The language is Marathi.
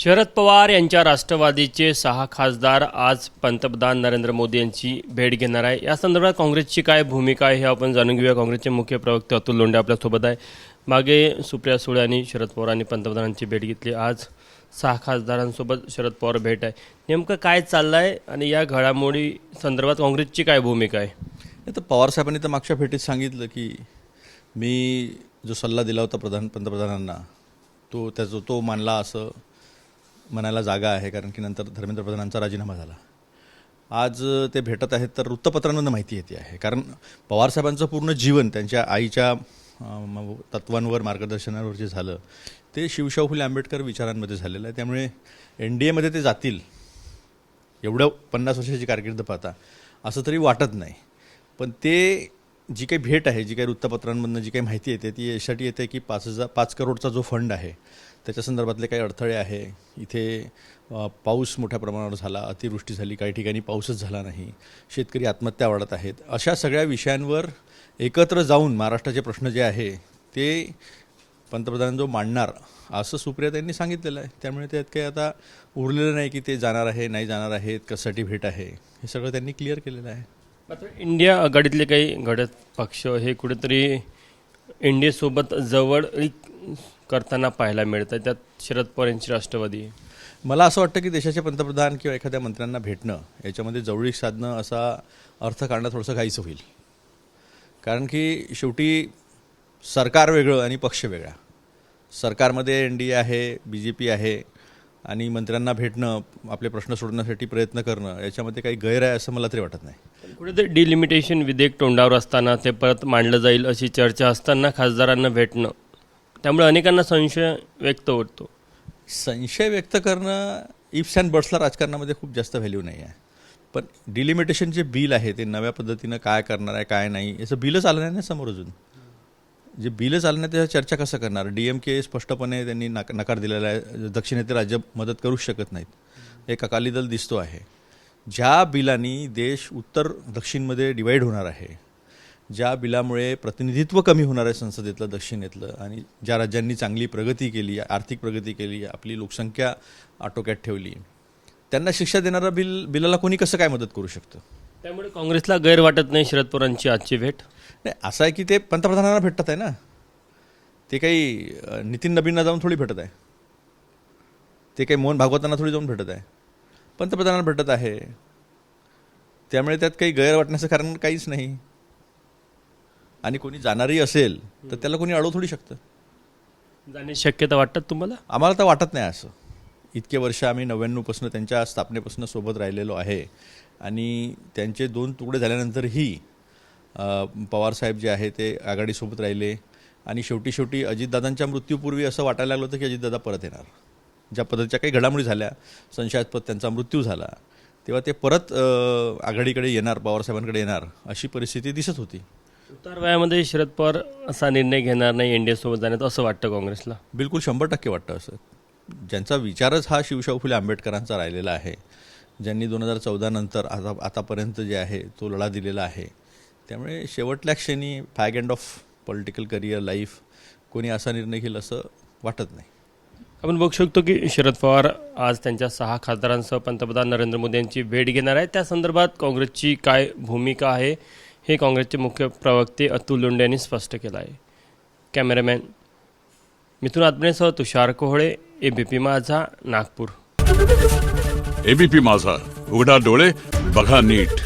शरद पवार यांच्या राष्ट्रवादीचे 6 खासदार आज पंतप्रधान नरेंद्र मोदी यांची भेट घेणार आहे। या संदर्भात काँग्रेसची काय भूमिका आहे हे आपण जाणून घेऊया। काँग्रेसचे मुख्य प्रवक्ते अतुल लोंढे आपल्यासोबत आहे। मागे सुप्रिया सुळे आणि शरद पवारांनी पंतप्रधानांची भेट घेतली। आज 6 खासदारांसोबत शरद पवार भेट आहे। नेमकं काय चाललं आहे आणि या घडामोडी संदर्भात काँग्रेसची काय भूमिका आहे? तर पवार साहेबांनी तर मागच्या भेटीत सांगितलं की मी जो सल्ला दिला होता पंतप्रधानांना तो मानला असं म्हणायला जागा आहे, कारण की नंतर धर्मेंद्र प्रधानांचा राजीनामा झाला। आज ते भेटत आहेत तर वृत्तपत्रांमधून माहिती येते आहे, कारण पवारसाहेबांचं पूर्ण जीवन त्यांच्या आईच्या तत्वांवर मार्गदर्शनावर जे झालं ते शिवशाहू फुले आंबेडकर विचारांमध्ये झालेलं आहे। त्यामुळे NDAमध्ये ते जातील एवढं 50 वर्षाची कारकीर्द पाहता असं तरी वाटत नाही। पण ते जी काही भेट आहे, जी काही वृत्तपत्रांमधून जी काही माहिती येते ती यासाठी येते की 5 करोडचा जो फंड आहे त्याच्या संदर्भातले काही अडथळे आहे। इथे पाऊस मोठ्या प्रमाणावर झाला, अतिवृष्टी झाली, काही ठिकाणी पाऊसच झाला नाही, शेतकरी आत्महत्या वाढत आहेत, अशा सगळ्या विषयांवर एकत्र जाऊन महाराष्ट्राचे प्रश्न जे आहे ते पंतप्रधान जो मांडणार असं सुप्रिया त्यांनी सांगितलेलं आहे। त्यामुळे त्यात काही आता उरलेलं नाही की ते जाणार आहे नाही जाणार आहेत, कशासाठी भेट आहे, हे सगळं त्यांनी क्लिअर केलेलं आहे। मात्र इंडिया आघाडीतले काही घटक पक्ष हे कुठेतरी इंडियासोबत जवळ करताना पाहायला मिळतं, त्यात शरद पवार यांची राष्ट्रवादी आहे। मला असं वाटतं की देशाचे पंतप्रधान किंवा एखाद्या मंत्र्यांना भेटणं याच्यामध्ये जवळीक साधणं असा अर्थ काढणं थोडंसं घाईचं होईल, कारण की शेवटी सरकार वेगळं आणि पक्ष वेगळा। सरकारमध्ये NDA आहे, BJP आहे आणि मंत्र्यांना भेटणं, आपले प्रश्न सोडवण्यासाठी प्रयत्न करणं याच्यामध्ये काही गैर आहे असं मला तरी वाटत नाही। कुठेतरी डिलिमिटेशन विधेयक तोंडावर असताना ते परत मांडलं जाईल अशी चर्चा असताना खासदारांना भेटणं, त्यामुळे अनेकांना संशय व्यक्त होतो। संशय व्यक्त करणं इफ्स अँड बट्सला राजकारणामध्ये खूप जास्त व्हॅल्यू नाही आहे। पण डिलिमिटेशन जे बिल आहे ते नव्या पद्धतीनं काय करणार आहे काय नाही याचं बिलच आलं नाही ना समोर। अजून जे बिलच आलं नाही त्याच्या चर्चा कसं करणार? DMK स्पष्टपणे त्यांनी नकार दिलेला आहे, दक्षिणेतील राज्य मदत करूच शकत नाहीत, एक अकाली दल दिसतो आहे। ज्या बिलांनी देश उत्तर दक्षिणमध्ये डिवाईड होणार आहे, ज्या बिलामुळे प्रतिनिधित्व कमी होणार आहे संसदेतलं दक्षिणेतलं, आणि ज्या राज्यांनी चांगली प्रगती केली, आर्थिक प्रगती केली, आपली लोकसंख्या आटोक्यात ठेवली, त्यांना शिक्षा देणारा बिलाला कोणी कसं काय मदत करू शकतं? त्यामुळे काँग्रेसला गैर वाटत नाही शरद पवारांची आजची भेट। नाही, असं आहे की ते पंतप्रधानांना भेटत आहे ना, ते काही नितीन नबींना जाऊन थोडी भेटत आहे, ते काही मोहन भागवतांना थोडी जाऊन भेटत आहे, पंतप्रधानांना भेटत आहे। त्यामुळे त्यात काही गैर वाटण्याचं कारण काहीच नाही। आणि कोणी जाणारी असेल तर त्याला कोणी अडवू थोडी शकतं? जाण्याची शक्यता वाटतात तुम्हाला? आम्हाला तर वाटत नाही असं। इतके वर्ष आम्ही 99पासून त्यांच्या स्थापनेपासून सोबत राहिलेलो आहे आणि त्यांचे 2 तुकडे झाल्यानंतरही पवारसाहेब जे आहे ते आघाडीसोबत राहिले आणि शेवटी अजितदादांच्या मृत्यूपूर्वी असं वाटायला लागलं होतं की अजितदादा परत येणार। ज्या पद्धतीच्या काही घडामोडी झाल्या, संशयास्पद त्यांचा मृत्यू झाला, तेव्हा ते परत आघाडीकडे येणार, पवारसाहेबांकडे येणार अशी परिस्थिती दिसत होती। उतार वयामध्ये शरद पवार असा निर्णय घेणार नाही NDA सोबत जाण्याचं असं वाटतं काँग्रेसला? बिलकुल 100% वाटतं असं। ज्यांचा विचारच हा शिवशाहू फुले आंबेडकरांचा राहिलेला आहे, ज्यांनी 2014 नंतर आतापर्यंत जे आहे तो लढा दिलेला आहे, त्यामुळे शेवटल्या क्षणी fag end of political career life कोणी असा निर्णय घेईल असं वाटत नाही। आपण बघू शकतो की शरद पवार आज त्यांच्या 6 खासदारांसह पंतप्रधान नरेंद्र मोदी यांची भेट घेणार आहे। त्या संदर्भात काँग्रेसची काय भूमिका आहे हे काँग्रेसचे मुख्य प्रवक्ते अतुल लोंढे यांनी स्पष्ट केलं आहे। कॅमेरामॅन मिथुन आत्मनेसह तुषार कोहळे, ABP माझा, नागपूर। ABP माझा, उघडा डोळे बघा नीट।